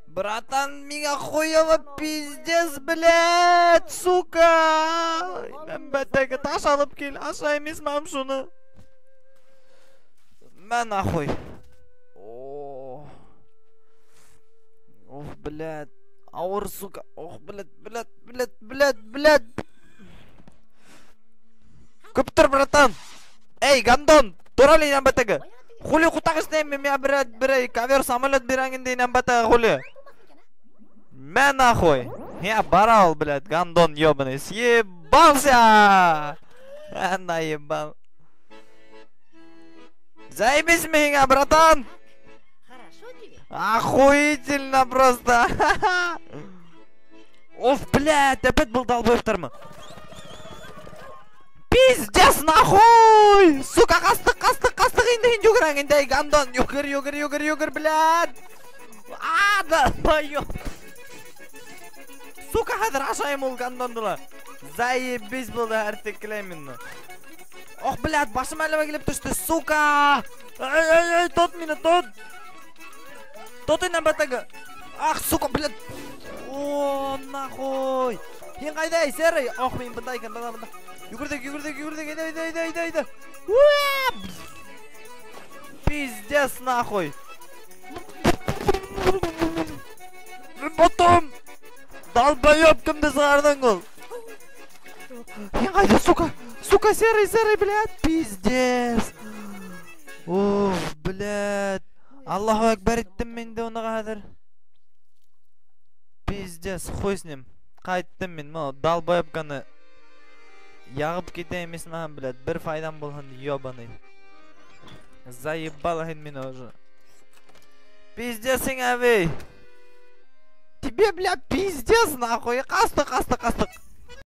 Братан, меня хуево пиздец, блядь, сука! Мен бәттәге таш алып кел, аша емесмем шуны. Мен нахуй. Ох, блядь. Ауыр, сука. Ох, блядь. Көптір, братан. Эй, гандон, турали ням бәттәге. Хули кутағыз нәйме, меня, блядь, ковер самолет бирангенде ням бәттәге хули. Мен нахуй. Я барал, блядь, гандон ёбаный. Съебался! Мен наебал. Заебись меня, братан! Охуительно просто! Оф, блядь, опять был долбоевтармы. Пиздец, нахуй! Сука, қастық, инді жүгірәңіндей, гандон. Югір, блядь! Долбоёб! Сука, хәдір ашайым ол гандондыла. Заебись болды әртекілеймін. Ох, блядь, башым әліме келіп түшті, сука! Эй, тот мені, тот! Тот инен бәттігі. Ах, сука, блядь! О, нахуй! Ең қайдай, серый! Ох, мен бұнда екен, бұнда. Югірдік, ейді. Пиздец, нахуй! Потом! Долбоёб, кімді сығардың ол? Ең қайда, сука, серый, блядь, пиздец. Оф, блядь. Аллаху акбар еттім мен де оны қадыр. Пиздец, хуй с ним. Қайттым мен, долбоёб қаны. Яғып кете емесін ағам, блядь, бір файдан болған ёбаный. Заебалахын мен уже. Пиздесің әвей. Тебе, бля, пиздец, нахуй. Қастық.